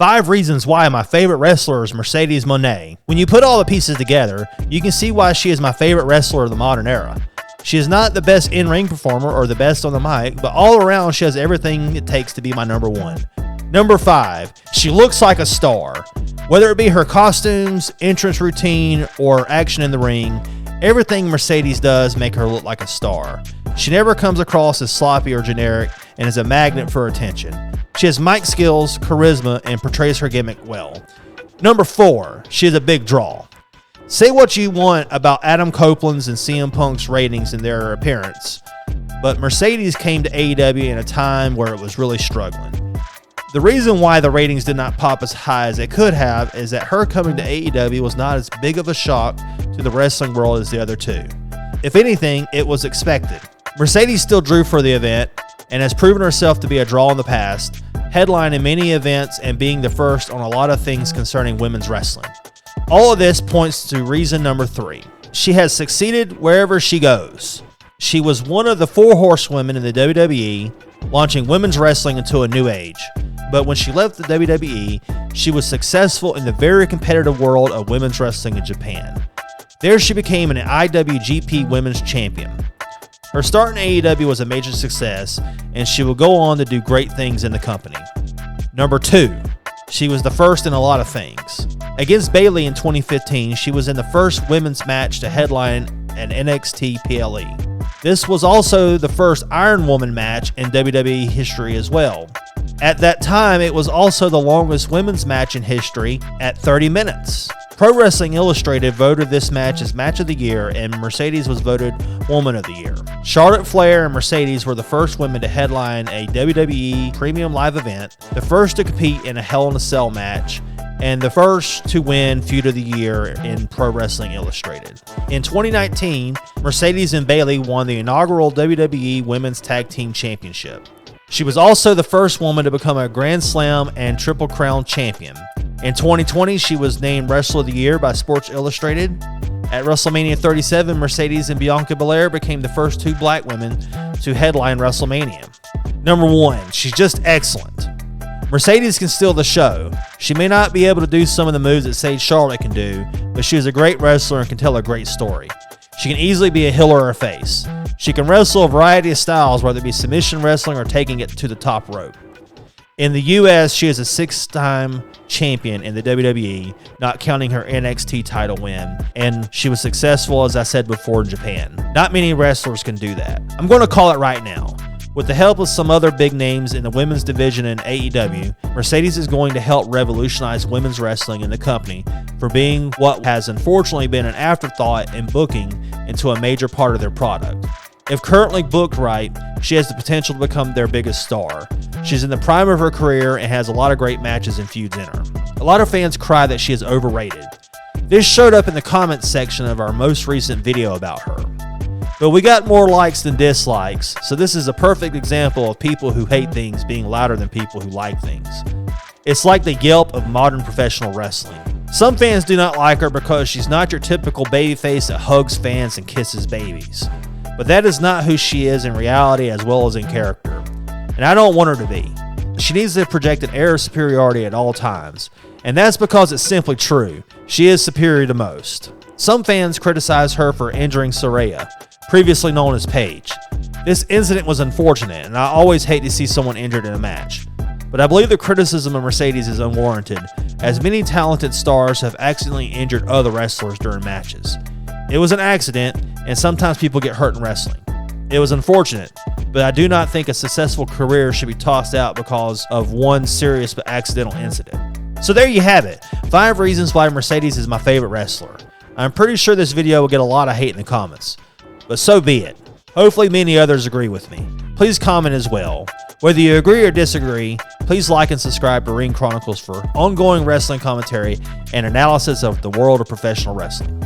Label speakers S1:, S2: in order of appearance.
S1: 5 reasons why my favorite wrestler is Mercedes Mone. When you put all the pieces together, you can see why she is my favorite wrestler of the modern era. She is not the best in-ring performer or the best on the mic, but all around she has everything it takes to be my number 1. Number 5, she looks like a star. Whether it be her costumes, entrance routine, or action in the ring, everything Mercedes does make her look like a star. She never comes across as sloppy or generic and is a magnet for attention. She has mic skills, charisma, and portrays her gimmick well. Number 4, she is a big draw. Say what you want about Adam Copeland's and CM Punk's ratings and their appearance, but Mercedes came to AEW in a time where it was really struggling. The reason why the ratings did not pop as high as they could have is that her coming to AEW was not as big of a shock to the wrestling world as the other two. If anything, it was expected. Mercedes still drew for the event and has proven herself to be a draw in the past, headlining many events and being the first on a lot of things concerning women's wrestling. All of this points to reason number 3. She has succeeded wherever she goes. She was one of the 4 horsewomen in the WWE, launching women's wrestling into a new age. But when she left the WWE, she was successful in the very competitive world of women's wrestling in Japan. There she became an IWGP Women's Champion. Her start in AEW was a major success, and she will go on to do great things in the company. Number 2, she was the first in a lot of things. Against Bayley in 2015, she was in the first women's match to headline an NXT PLE. This was also the first Iron Woman match in WWE history as well. At that time, it was also the longest women's match in history at 30 minutes. Pro Wrestling Illustrated voted this match as Match of the Year, and Mercedes was voted Woman of the Year. Charlotte Flair and Mercedes were the first women to headline a WWE premium live event, the first to compete in a Hell in a Cell match, and the first to win Feud of the Year in Pro Wrestling Illustrated. In 2019, Mercedes and Bayley won the inaugural WWE Women's Tag Team Championship. She was also the first woman to become a Grand Slam and Triple Crown champion. In 2020, she was named Wrestler of the Year by Sports Illustrated. At WrestleMania 37, Mercedes and Bianca Belair became the first 2 black women to headline WrestleMania. Number 1, she's just excellent. Mercedes can steal the show. She may not be able to do some of the moves that Sage Charlotte can do, but she is a great wrestler and can tell a great story. She can easily be a heel or a face. She can wrestle a variety of styles, whether it be submission wrestling or taking it to the top rope. In the US, she is a 6-time champion in the WWE, not counting her NXT title win, and she was successful, as I said before, in Japan. Not many wrestlers can do that. I'm going to call it right now. With the help of some other big names in the women's division in AEW, Mercedes is going to help revolutionize women's wrestling in the company for being what has unfortunately been an afterthought in booking into a major part of their product. If currently booked right, she has the potential to become their biggest star. She's in the prime of her career and has a lot of great matches and feuds in her. A lot of fans cry that she is overrated. This showed up in the comments section of our most recent video about her. But we got more likes than dislikes, so this is a perfect example of people who hate things being louder than people who like things. It's like the Yelp of modern professional wrestling. Some fans do not like her because she's not your typical babyface that hugs fans and kisses babies. But that is not who she is in reality as well as in character. And I don't want her to be. She needs to project an air of superiority at all times. And that's because it's simply true. She is superior to most. Some fans criticize her for injuring Saraya, previously known as Paige. This incident was unfortunate, and I always hate to see someone injured in a match. But I believe the criticism of Mercedes is unwarranted, as many talented stars have accidentally injured other wrestlers during matches. It was an accident, and sometimes people get hurt in wrestling. It was unfortunate, but I do not think a successful career should be tossed out because of one serious but accidental incident. So there you have it, 5 reasons why Mercedes is my favorite wrestler. I'm pretty sure this video will get a lot of hate in the comments, but so be it. Hopefully many others agree with me. Please comment as well. Whether you agree or disagree, please like and subscribe to Ring Chronicles for ongoing wrestling commentary and analysis of the world of professional wrestling.